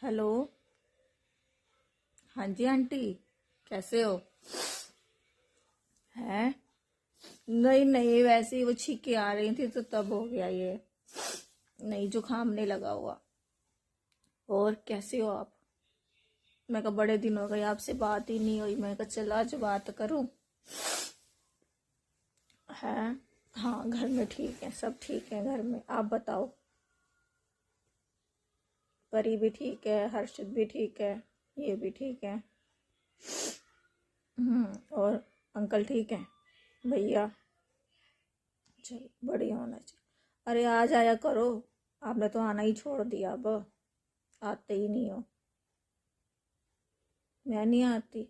Hello. हाँ जी aunty, कैसे हो? हैं? नहीं नहीं, वैसे ही वो छींके आ रही थी तो तब हो गया ये। नहीं, जुकाम नहीं लगा हुआ। और कैसे हो आप? मैं कहा बड़े दिन हो गए आपसे बात ही नहीं हुई, मैं कहा चला आज बात करूं। है। हाँ, घर में ठीक है, सब ठीक है घर में। आप बताओ। परी भी ठीक है, हर्षित भी ठीक है, ये भी ठीक है। और अंकल ठीक है? भैया? चलो बढ़िया होना चाहिए। अरे आ जाया करो। आपने तो आना ही छोड़ दिया, अब आते ही नहीं हो। मैं नहीं आती?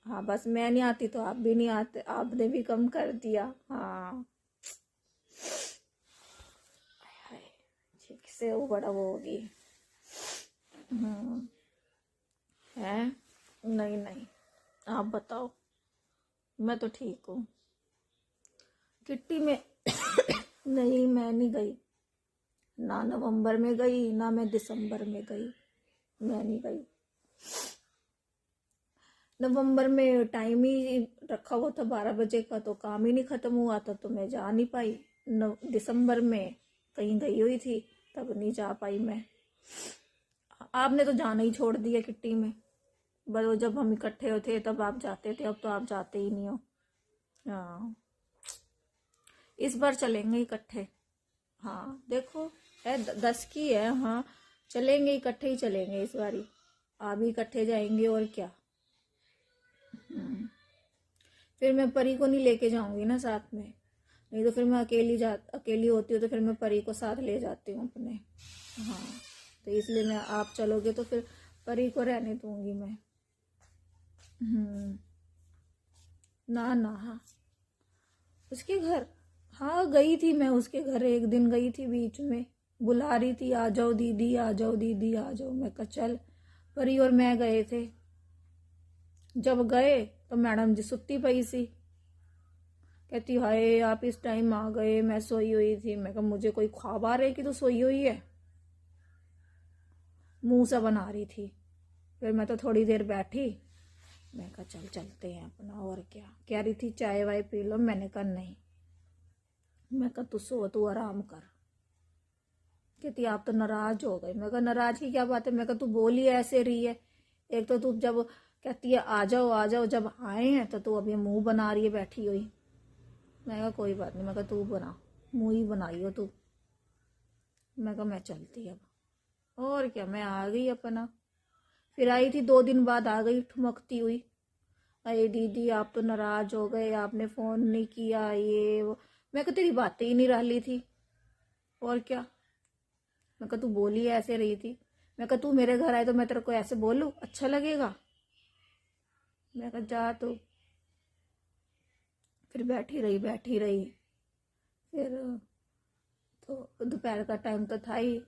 हाँ, बस मैं नहीं आती तो आप भी नहीं आते, आपने भी कम कर दिया। हाँ। हाय, ठीक से वो बड़ा वो होगी। हम्म। है। नहीं नहीं, आप बताओ। मैं तो ठीक हूँ। किट्टी में नहीं, मैं नहीं गई। ना नवंबर में गई, ना मैं दिसंबर में गई। मैं नहीं गई। नवंबर में टाइम ही रखा हुआ था 12 बजे का, तो काम ही नहीं खत्म हुआ था तो मैं जा नहीं पाई। दिसंबर में कहीं गई हुई थी, तब नहीं जा पाई मैं। आपने तो जाना ही छोड़ दिया किट्टी में। बस वो जब हम इकट्ठे होते तब आप जाते थे, अब तो आप जाते ही नहीं हो। हाँ। इस बार चलेंगे इकट्ठे। हाँ देखो, है 10 की है। हाँ, चलेंगे इकट्ठे ही चलेंगे इस बारी। आप भी इकट्ठे जाएंगे और क्या। फिर मैं परी को नहीं लेके जाऊंगी ना साथ में। नहीं तो फिर मैं अकेली होती हूँ तो फिर मैं परी को साथ ले जाती हूँ अपने। हाँ, तो इसलिए मैं, आप चलोगे तो फिर परी को रहने दूंगी मैं। हम्म। ना ना, हाँ। उसके घर? हाँ, गई थी मैं उसके घर, एक दिन गई थी बीच में। बुला रही थी, आ जाओ दीदी, आ जाओ दीदी, आ जाओ। मैं कहा चल। परी और मैं गए थे। जब गए तो मैडम जी सुत्ती पई सी। कहती हाय आप इस टाइम आ गए, मैं सोई हुई थी। मैं कहा मुझे कोई ख्वाब आ रहे कि तू सोई हुई है? मुंह सा बना रही थी। फिर मैं तो थोड़ी देर बैठी। मैं कहा चल चलते हैं अपना, और क्या। कह रही थी चाय वाय पी लो, मैंने कहा नहीं। मैं कहा तू सो, तू आराम कर। कहती आप तो नाराज हो गए। मैं कहा नाराज की क्या बात है, मैं कहा तू बोल ही ऐसे रही है। एक तो तू जब कहती है आ जाओ आ जाओ, जब आए हैं तो तू अभी मुंह बना रही है बैठी हुई। मैं कहा कोई बात नहीं, मैं कहा तू बना, मुंह ही बनाई हो तू। मैं कहा मैं चलती अब। और क्या, मैं आ गई अपना। फिर आई थी 2 दिन बाद, आ गई ठुमकती हुई। अरे दीदी आप तो नाराज हो गए, आपने फोन नहीं किया, ये वो। मैं कहा तेरी बातें ही नहीं रही थी। और क्या। मैं कहा तू बोली ऐसे रही थी। मैं कहा तू मेरे घर आए तो मैं तेरे को ऐसे बोलूं, अच्छा लगेगा? मैं कहा जा तू। फिर बैठी रही बैठी रही। फिर तो दोपहर का टाइम तो था ही।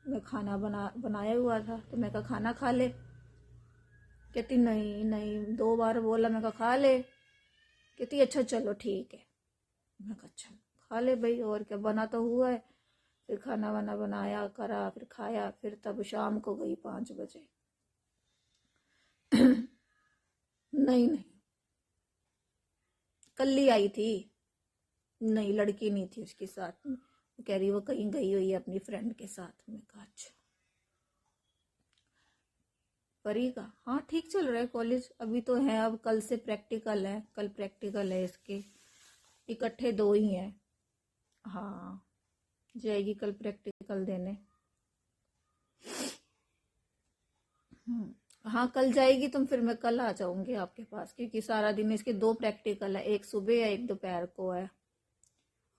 मैं खाना बनाया हुआ था तो मैं कहा खाना खा ले। कहती नहीं नहीं, 2 बार बोला। मैं कहा खा ले। कहती अच्छा चलो ठीक है। मैं कहा अच्छा, खा ले भाई, और क्या, बना तो हुआ है। फिर खाना वाना बनाया करा, फिर खाया, फिर तब शाम को गई 5 बजे। नहीं नहीं, कल ही आई थी। नहीं, लड़की नहीं थी उसके साथ में। वो कह रही वो कहीं गई हुई है अपनी फ्रेंड के साथ में। कहा अच्छा। परी का हाँ ठीक चल रहा है कॉलेज, अभी तो है, अब कल से प्रैक्टिकल है, कल प्रैक्टिकल है इसके। इकट्ठे 2 ही हैं। हाँ, जाएगी कल प्रैक्टिकल देने। हाँ कल जाएगी तुम, फिर मैं कल आ जाऊंगी आपके पास, क्योंकि सारा दिन इसके 2 प्रैक्टिकल है, एक सुबह है एक दोपहर को है।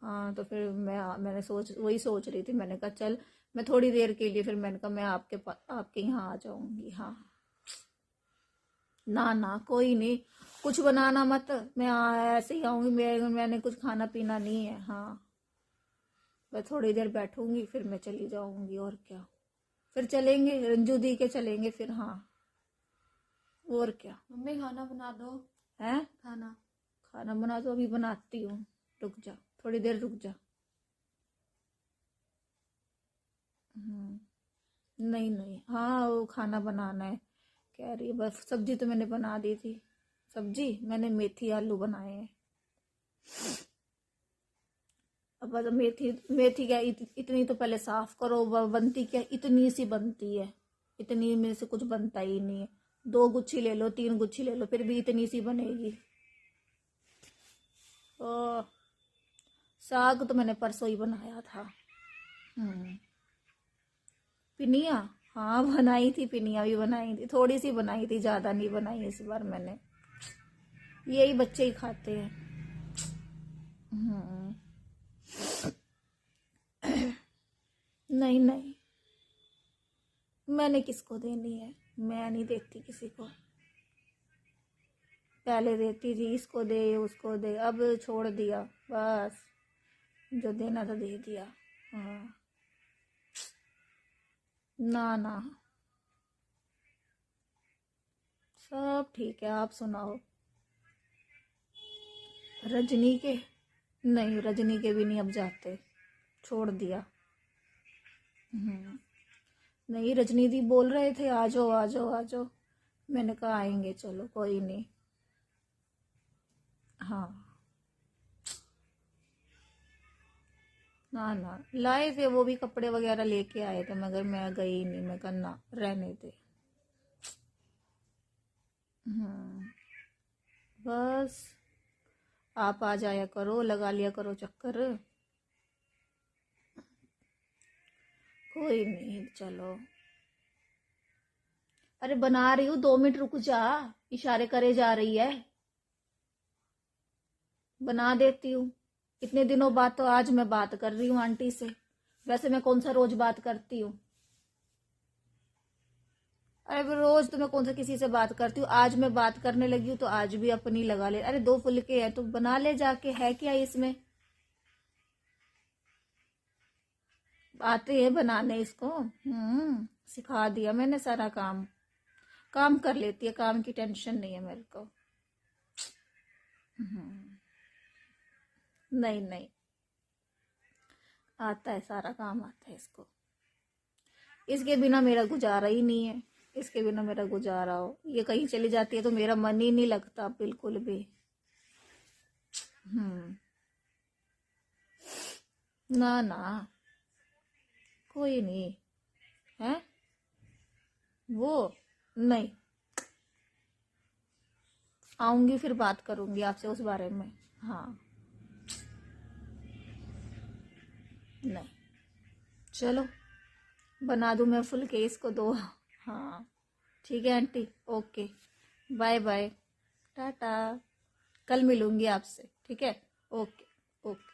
हाँ, तो फिर मैंने वही सोच रही थी। मैंने कहा चल, मैं थोड़ी देर के लिए, फिर मैंने कहा मैं आपके यहाँ आ जाऊंगी। हाँ। ना ना, कोई नहीं। कुछ बनाना मत, मैं ऐसे ही आऊंगी। मैंने कुछ खाना पीना नहीं है। हाँ, मैं थोड़ी देर बैठूंगी फिर मैं चली जाऊंगी, और क्या। फिर चलेंगे रंजू दी के चलेंगे फिर। हाँ, और क्या। मम्मी खाना बना दो। है। खाना। खाना बना तो अभी बनाती हूँ। रुक जा, थोड़ी देर रुक जा। हम्म। नहीं नहीं, हाँ वो खाना बनाना है कह रही है। बस सब्जी तो मैंने बना दी थी। सब्जी मैंने मेथी आलू बनाए हैं। अब बस मेथी मेथी क्या इतनी तो पहले साफ करो, बनती क्या इतनी सी बनती है। इतनी में से कुछ बनता ही नहीं है। 2 गुच्छी ले लो, 3 गुच्छी ले लो, फिर भी इतनी सी बनेगी। ओ, साग तो मैंने परसों ही बनाया था। हम्म। पिनिया, हाँ बनाई थी, पिनिया भी बनाई थी, थोड़ी सी बनाई थी, ज्यादा नहीं बनाई इस बार मैंने। यही बच्चे ही खाते हैं। हम्म। नहीं नहीं, मैंने किसको देनी है, मैं नहीं देती किसी को। पहले देती थी, इसको दे उसको दे, अब छोड़ दिया। बस जो देना था दे दिया। हाँ। ना ना, सब ठीक है, आप सुनाओ। रजनी के, नहीं रजनी के भी नहीं अब जाते, छोड़ दिया। हम्म। नहीं रजनी दी बोल रहे थे आ जाओ आ जाओ आ जाओ, मैंने कहा आएंगे, चलो कोई नहीं। हाँ। ना ना, लाए थे वो भी, कपड़े वगैरह लेके आए थे, मगर मैं गई नहीं, मैं करना रहने दे। हम्म। बस आप आ जाया करो, लगा लिया करो चक्कर। कोई नहीं, चलो। अरे बना रही हूँ, 2 मिनट रुक जा, इशारे करे जा रही है। बना देती हूँ। इतने दिनों बाद तो आज मैं बात कर रही हूँ आंटी से। वैसे मैं कौन सा रोज बात करती हूँ। अरे रोज तो मैं कौन सा किसी से बात करती हूँ, आज मैं बात करने लगी हूँ तो आज भी अपनी लगा ले। अरे 2 फुलके हैं तो बना ले जाके, है क्या इसमें। आते हैं बनाने इसको। सिखा दिया मैंने सारा काम। काम कर लेती है, काम की टेंशन नहीं है मेरे को। नहीं नहीं, आता है, सारा काम आता है इसको। इसके बिना मेरा गुजारा ही नहीं है। इसके बिना मेरा गुजारा हो, ये कहीं चली जाती है तो मेरा मन ही नहीं लगता बिल्कुल भी। हम्म। ना ना, कोई नहीं है। वो नहीं, आऊंगी फिर बात करूंगी आपसे उस बारे में। हाँ। नहीं, चलो बना दूं मैं फुलके, इसको दो। हाँ ठीक है aunty, okay. Bye bye, tata. कल मिलूंगी आपसे, ठीक है। Okay okay.